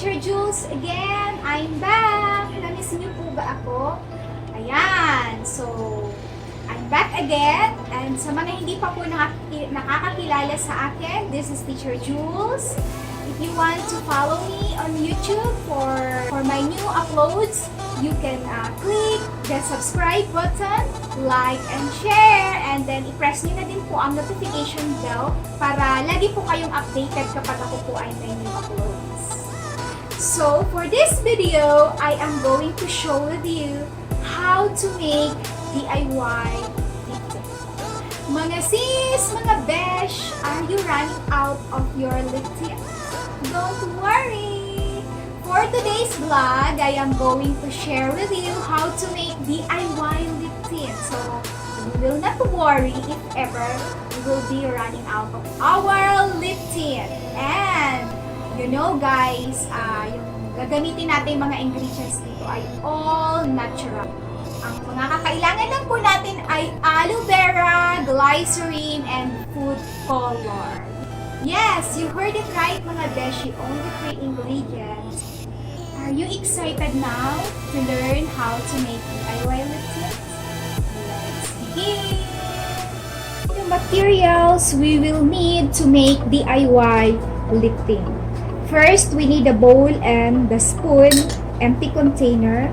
Teacher Julz again. I'm back. Namiss niyo po ba ako? Ayan. So, I'm back again. And sa mga hindi pa po nakakakilala sa akin, this is Teacher Julz. If you want to follow me on YouTube for my new uploads, you can click the subscribe button, like and share, and then i-press nyo na din po ang notification bell para lagi po kayong updated kapag ako po ay may new uploads. So, for this video, I am going to show with you how to make DIY liptint. Mga sis, mga besh, are you running out of your liptint? Don't worry! For today's vlog, I am going to share with you how to make DIY liptint. So, you will not worry if ever we will be running out of our liptint. And, you know guys, yung gagamitin natin mga ingredients dito ay all natural. Ang mga kakailangan lang po natin ay aloe vera, glycerin, and food color. Yes, you heard it right mga beshi, only 3 ingredients. Are you excited now to learn how to make DIY liptint? Let's begin! The materials we will need to make DIY liptint. First, we need a bowl and the spoon, empty container.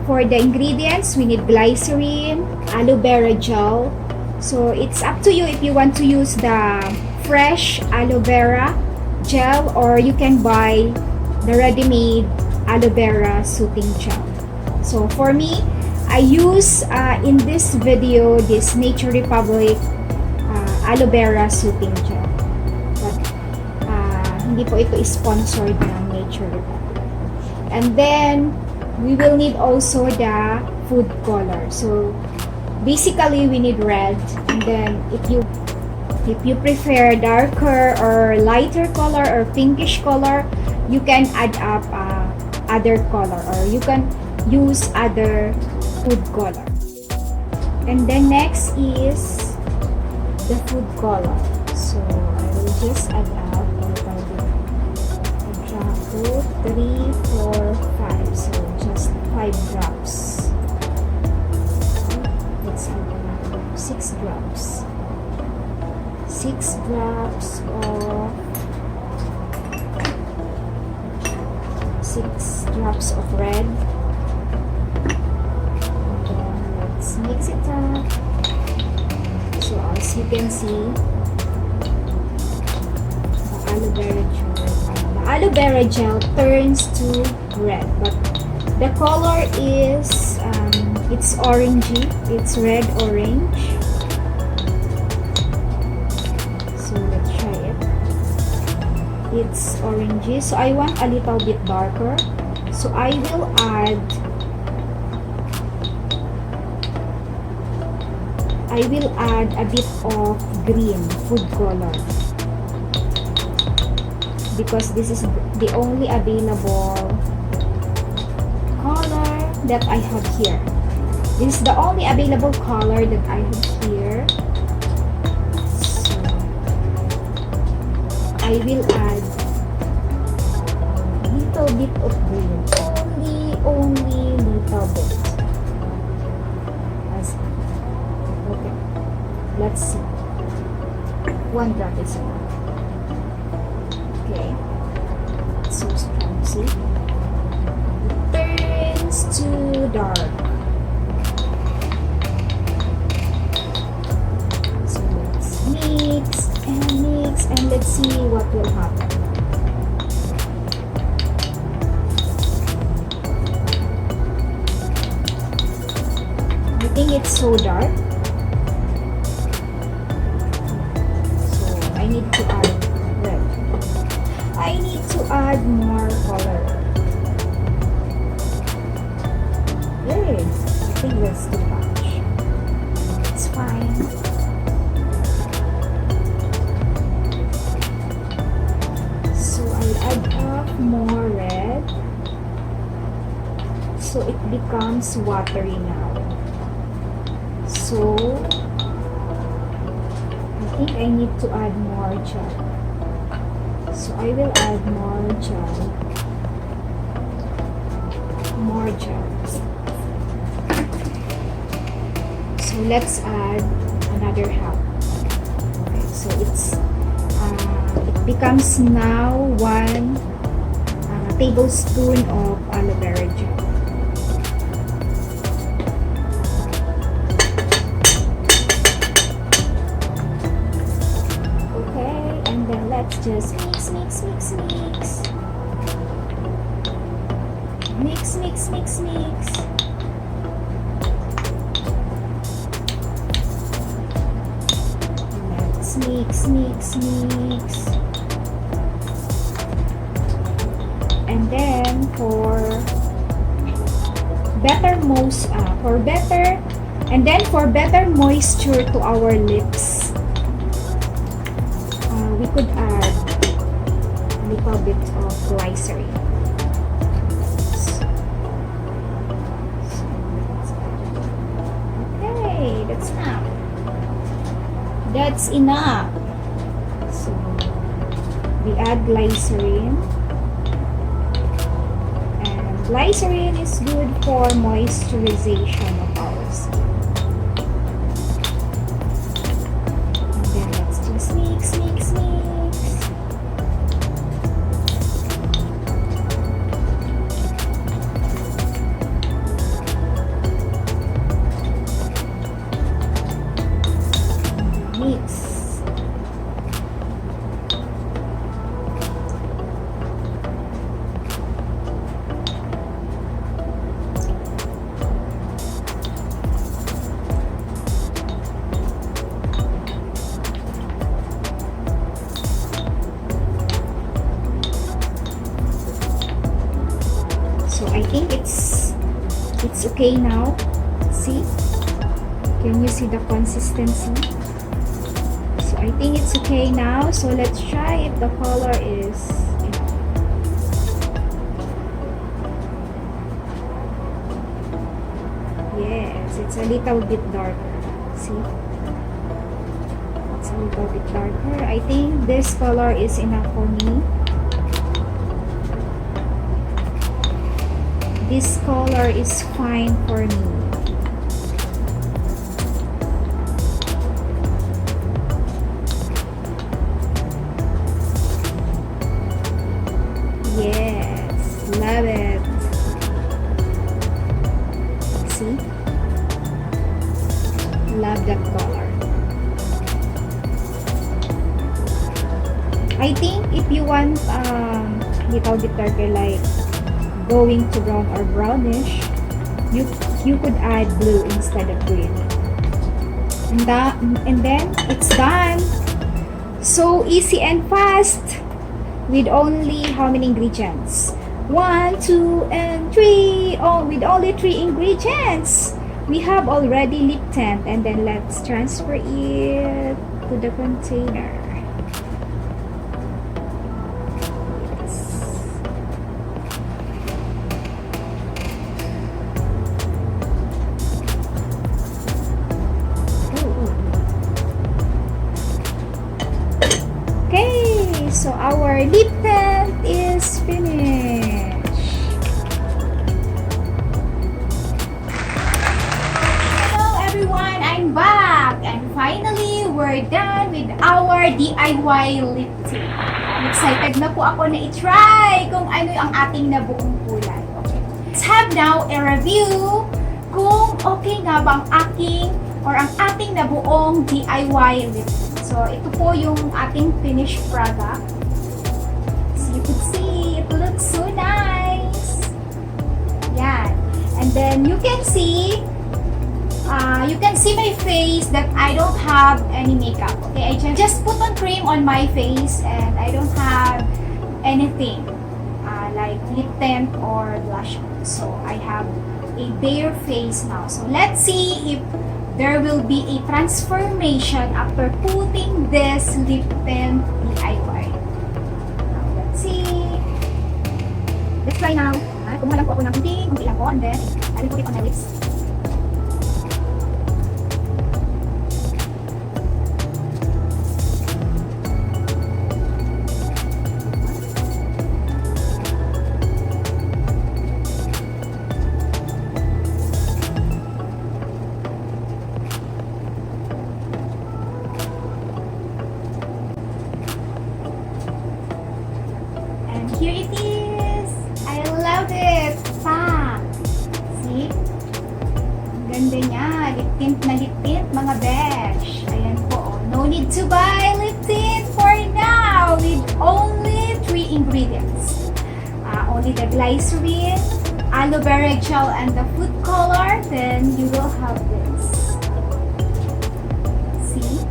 For the ingredients, we need glycerin, aloe vera gel. So, it's up to you if you want to use the fresh aloe vera gel or you can buy the ready-made aloe vera soothing gel. So, for me, I use in this video this Nature Republic aloe vera soothing gel. But, hindi po ito sponsored ng Nature Republic. And then, we will need also the food color. So, basically, we need red. And then, if you prefer darker or lighter color or pinkish color, you can add up other color or you can use other food color. And then next is the food color. So, I will just add up a little bit. 2, 3, 4, 5. So, just 5 drops. Let's add 6 drops. 6 drops of 6 drops of red. And then let's mix it up. So, as you can see, the aloe vera gel turns to red, but the color is it's orangey, it's red orange. So let's try it. It's orangey, so I want a little bit darker, so I will add a bit of green food color, because this is the only available color that I have here. This is the only available color that I have here. So, I will add a little bit of green. Only little bit. Okay. Let's see. 1 drop is enough. Okay, so strong, see? It turns too dark. So let's mix and let's see what will happen. I think it's so dark, so I need to add red. I need to add more color. Hey, I think that's too much. It's fine. So I'll add up more red. So it becomes watery now. So I think I need to add more gel. So I will add more gel. let's add another half. Okay, so it becomes now 1 tablespoon of aloe vera gel. Okay, and then let's just mix. Let's mix. And then for better moisture to our lips, we could add a little bit of glycerin. Okay, that's enough. So we add glycerin. Glycerin is good for moisturization of our skin. And then let's just mix. So I think it's okay now. See? Can you see the consistency? So I think it's okay now. So let's try if the color is enough. Yes, it's a little bit darker. See? It's a little bit darker. I think this color is enough for me. This color is fine for me. Yes, love it. See? Love that color. I think if you want little bit darker, like going to brown or brownish, you could add blue instead of green. And then it's done. So easy and fast with only how many ingredients? 1, 2, and 3. Oh, with only 3 ingredients. We have already lip tint, and then let's transfer it to the container. So our lip tint is finished. Hello everyone, I'm back, and finally we're done with our DIY lip tint. Excited na po ako na i-try kung ano ang ating nabuong kulay. Okay. Let's have now a review kung okay nga ba ang ating nabuong DIY lip tint. So, ito po yung ating finished product. So, you could see, it looks so nice. Yan. And then, you can see my face that I don't have any makeup. Okay, I just put on cream on my face and I don't have anything like lip tint or blush on. So, I have a bare face now. So, let's see if there will be a transformation after putting this lip tint DIY. Now, let's see. Let's try now. Kumuha lang po ako ng kunti lang po, and then I will put it on my lips. mga besh. Ayan po. No need to buy lip tint for now with only 3 ingredients. Only the glycerin, aloe vera gel, and the food color. Then you will have this. See?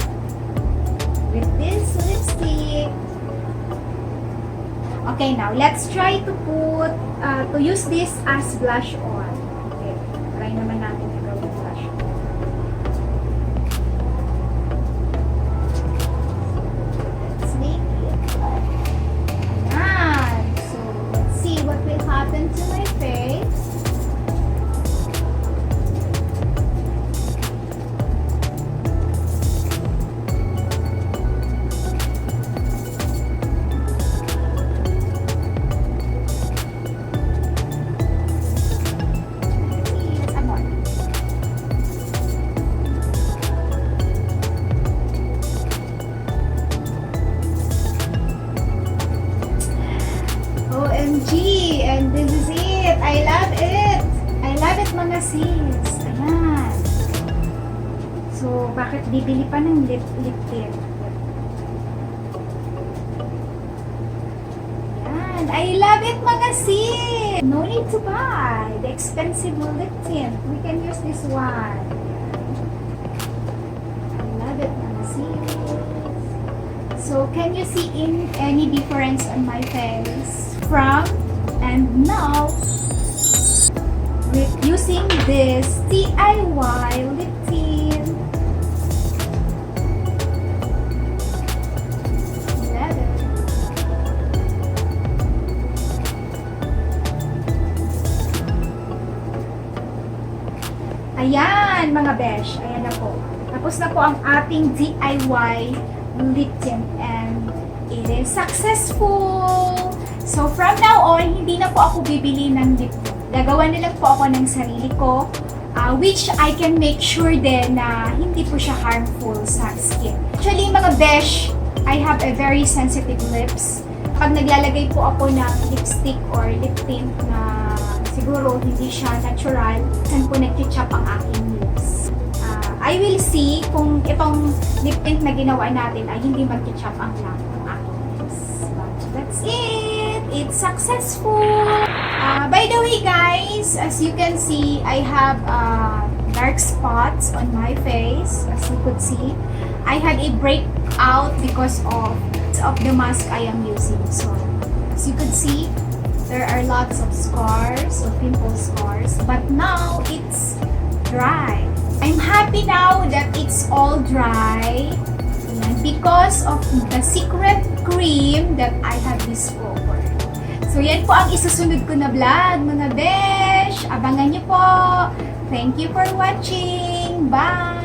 With this lipstick. Okay, now let's try to use this as blush on. Okay, try naman natin na gawin blush on. Let's make it. Ayan. So, let's see what will happen to my face. OMG! And this is it! I love it! I love it mga sis! Ayan. So, bakit bibili pa ng lip tint? Ayan. I love it mga sis! No need to buy the expensive lip tint. We can use this one. I love it mga sis! So, can you see any difference on my face from and now with using this DIY lip tint? Love it. Ayan mga besh, ayan na po. Tapos na po ang ating DIY lip tint and it is successful. So from now on, hindi na po ako bibili ng lip tint. Gagawa na lang po ako ng sarili ko, which I can make sure din na hindi po siya harmful sa skin. Actually mga besh, I have a very sensitive lips. Pag naglalagay po ako ng lipstick or lip tint na siguro hindi siya natural, saan po nag-ketchup ang aking lips. I will see kung itong lip tint na ginawa natin ay hindi mag-ketchup ang aking lips. But that's it! It's successful! By the way guys, as you can see, I have dark spots on my face. As you could see, I had a breakout because of the mask I am using. So, as you could see, there are lots of scars, of pimple scars. But now, it's dry. I'm happy now that it's all dry because of the secret cream that I have discovered. So, yan po ang isusunod ko na vlog, mga besh. Abangan niyo po. Thank you for watching. Bye!